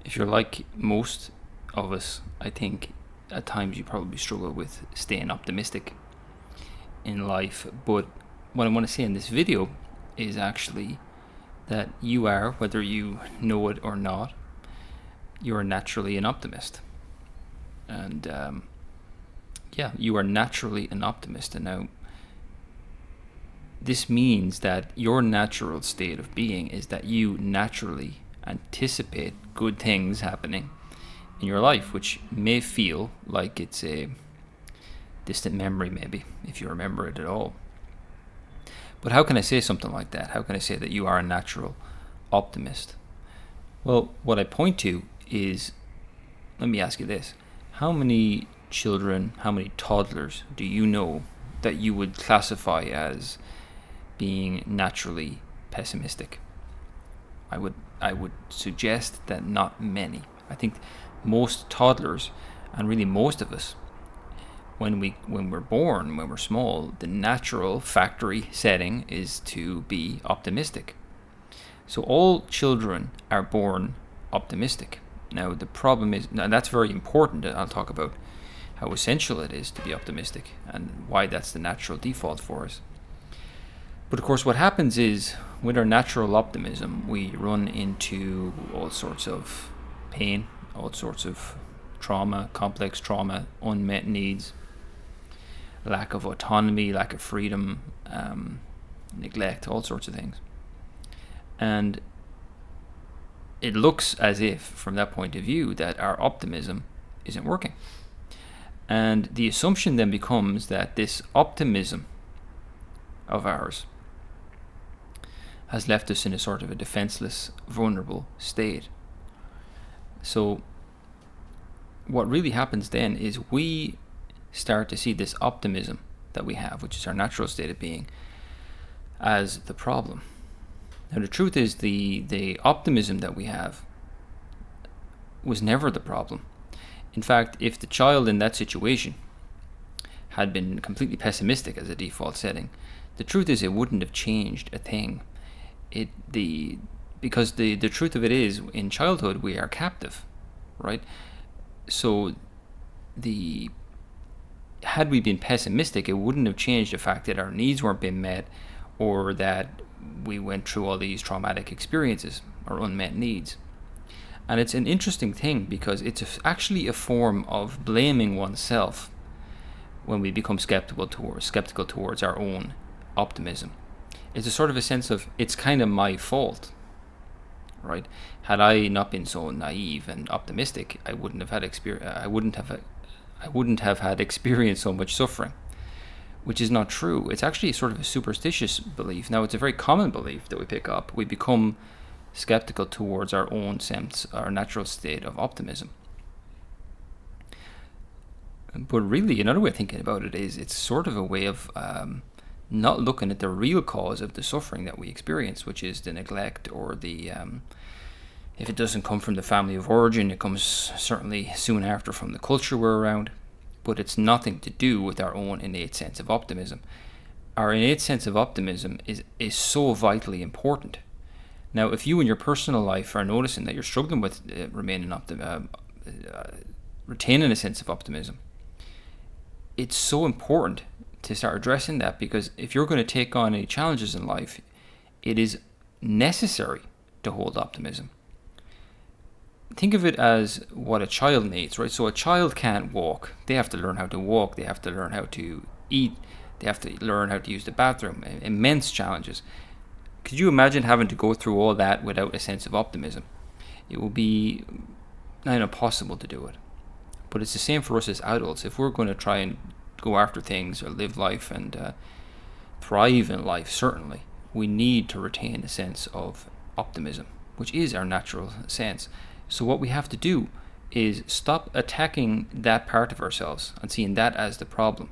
If you're like most of us, I think at times you probably struggle with staying optimistic in life. But what I want to say in this video is actually that you are, whether you know it or not, you are naturally an optimist. And you are naturally an optimist. And now, this means that your natural state of being is that you naturally anticipate good things happening in your life, which may feel like it's a distant memory, maybe, if you remember it at all. But how can I say something like that? How can I say that you are a natural optimist? Well, what I point to is, let me ask you this. How many children, how many toddlers do you know that you would classify as being naturally pessimistic? I would suggest that not many. I think most toddlers, and really most of us, when we're born, when we're small, the natural factory setting is to be optimistic. So all children are born optimistic. Now the problem is, and that's very important, I'll talk about how essential it is to be optimistic and why that's the natural default for us. But of course what happens is, with our natural optimism, we run into all sorts of pain, all sorts of trauma, complex trauma, unmet needs, lack of autonomy, lack of freedom, neglect, all sorts of things. And it looks as if, from that point of view, that our optimism isn't working. And the assumption then becomes that this optimism of ours has left us in a sort of a defenseless, vulnerable state. So what really happens then is we start to see this optimism that we have, which is our natural state of being, as the problem. Now the truth is, the optimism that we have was never the problem. In fact, if the child in that situation had been completely pessimistic as a default setting, the truth is it wouldn't have changed a thing. Because the truth of it is, in childhood we are captive, right? So had we been pessimistic, it wouldn't have changed the fact that our needs weren't being met, or that we went through all these traumatic experiences or unmet needs. And it's an interesting thing, because it's actually a form of blaming oneself when we become skeptical towards our own optimism. It's a sort of a sense of, it's kind of my fault, right? Had I not been so naive and optimistic, I wouldn't have had experienced so much suffering, which is not true. It's actually sort of a superstitious belief. Now, it's a very common belief that we pick up. We become skeptical towards our own sense, our natural state of optimism. But really, another way of thinking about it is, it's sort of a way of not looking at the real cause of the suffering that we experience, which is the neglect, or the if it doesn't come from the family of origin, it comes certainly soon after from the culture we're around. But it's nothing to do with our own innate sense of optimism. Our innate sense of optimism is so vitally important. Now, if you in your personal life are noticing that you're struggling with retaining a sense of optimism, it's so important to start addressing that, because if you're going to take on any challenges in life, it is necessary to hold optimism. Think of it as what a child needs, right? So a child can't walk. They have to learn how to walk. They have to learn how to eat. They have to learn how to use the bathroom. Immense challenges. Could you imagine having to go through all that without a sense of optimism? It will be impossible to do it. But it's the same for us as adults. If we're going to try and go after things or live life and thrive in life, certainly, we need to retain a sense of optimism, which is our natural sense. So what we have to do is stop attacking that part of ourselves and seeing that as the problem.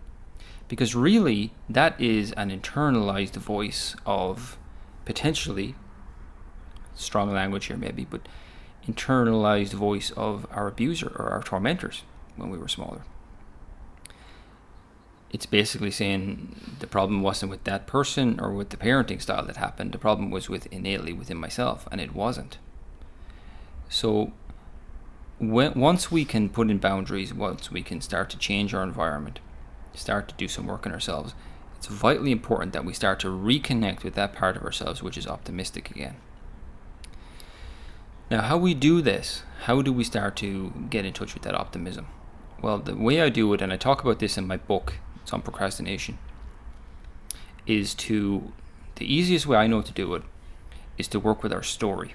Because really, that is an internalized voice of, potentially, strong language here maybe, but internalized voice of our abuser or our tormentors when we were smaller. It's basically saying the problem wasn't with that person or with the parenting style that happened. The problem was innately within myself, and it wasn't. So once we can put in boundaries, once we can start to change our environment, start to do some work on ourselves, it's vitally important that we start to reconnect with that part of ourselves which is optimistic again. Now, how we do this, how do we start to get in touch with that optimism? Well, the way I do it, and I talk about this in my book, it's on procrastination, is the easiest way I know to do it is to work with our story,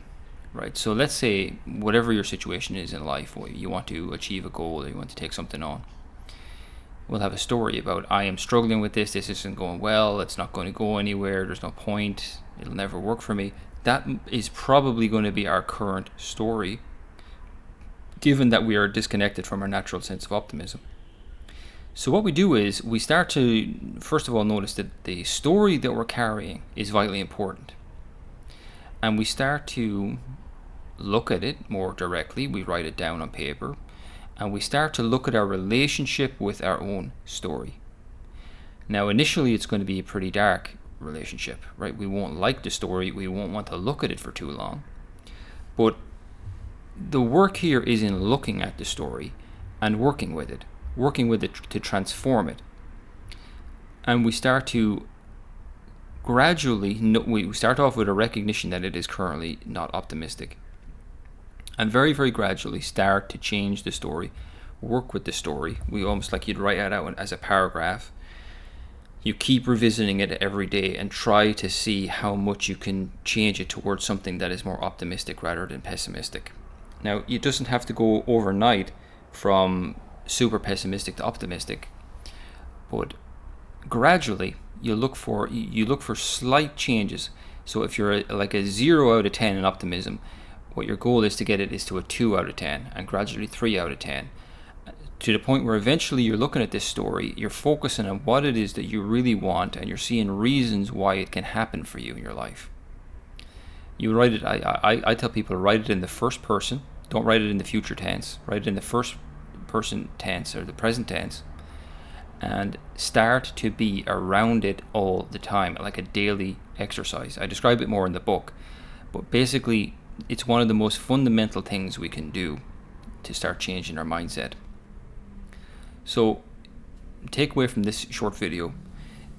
right? So let's say whatever your situation is in life, you want to achieve a goal or you want to take something on, we'll have a story about, I am struggling with this isn't going well, it's not going to go anywhere, there's no point, it'll never work for me. That is probably going to be our current story, given that we are disconnected from our natural sense of optimism. So what we do is we start to, first of all, notice that the story that we're carrying is vitally important. And we start to look at it more directly. We write it down on paper. And we start to look at our relationship with our own story. Now, initially, it's going to be a pretty dark relationship, right? We won't like the story. We won't want to look at it for too long. But the work here is in looking at the story and working with it to transform it. And we start to gradually, we start off with a recognition that it is currently not optimistic. And very, very gradually start to change the story, work with the story. We almost like you'd write it out as a paragraph. You keep revisiting it every day and try to see how much you can change it towards something that is more optimistic rather than pessimistic. Now, it doesn't have to go overnight from super pessimistic to optimistic, but gradually you look for slight changes. So if you're like a 0 out of 10 in optimism, what your goal is to get it is to a 2 out of 10 and gradually 3 out of 10, to the point where eventually you're looking at this story, you're focusing on what it is that you really want, and you're seeing reasons why it can happen for you in your life. You write it, I tell people to write it in the first person. Don't write it in the future tense. Write it in the first person tense or the present tense, and start to be around it all the time, like a daily exercise. I describe it more in the book, but basically it's one of the most fundamental things we can do to start changing our mindset. So, takeaway from this short video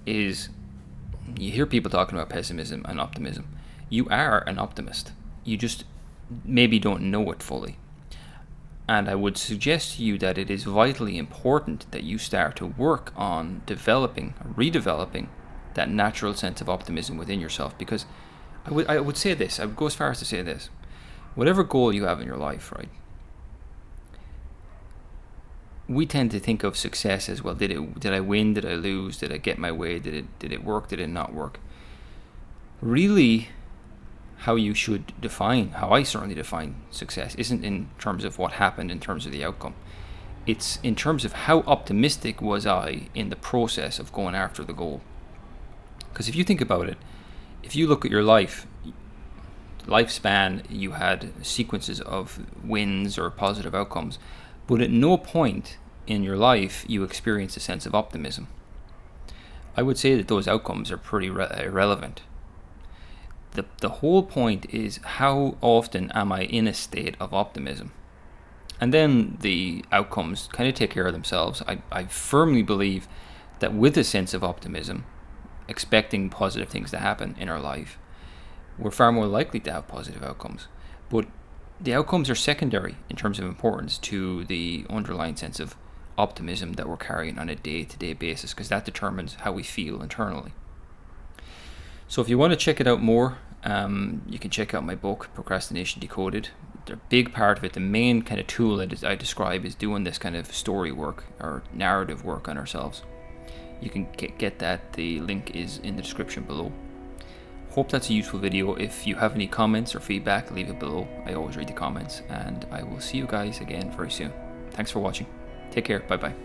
is, you hear people talking about pessimism and optimism. You are an optimist. You just maybe don't know it fully. And I would suggest to you that it is vitally important that you start to work on redeveloping that natural sense of optimism within yourself. Because I would say this, I would go as far as to say this: whatever goal you have in your life, right? We tend to think of success as, well, did I win? Did I lose? Did I get my way? Did it work? Did it not work? Really, how I certainly define success isn't in terms of what happened in terms of the outcome. It's in terms of how optimistic was I in the process of going after the goal. Because if you think about it, if you look at your lifespan, you had sequences of wins or positive outcomes, but at no point in your life you experience a sense of optimism. I would say that those outcomes are pretty irrelevant. The whole point is, how often am I in a state of optimism? And then the outcomes kind of take care of themselves. I firmly believe that with a sense of optimism, expecting positive things to happen in our life, we're far more likely to have positive outcomes. But the outcomes are secondary in terms of importance to the underlying sense of optimism that we're carrying on a day-to-day basis, because that determines how we feel internally. So if you want to check it out more, you can check out my book, Procrastination Decoded. The big part of it, the main kind of tool that I describe, is doing this kind of story work or narrative work on ourselves. You can get that. The link is in the description below. Hope that's a useful video. If you have any comments or feedback, leave it below. I always read the comments, and I will see you guys again very soon. Thanks for watching. Take care. Bye bye.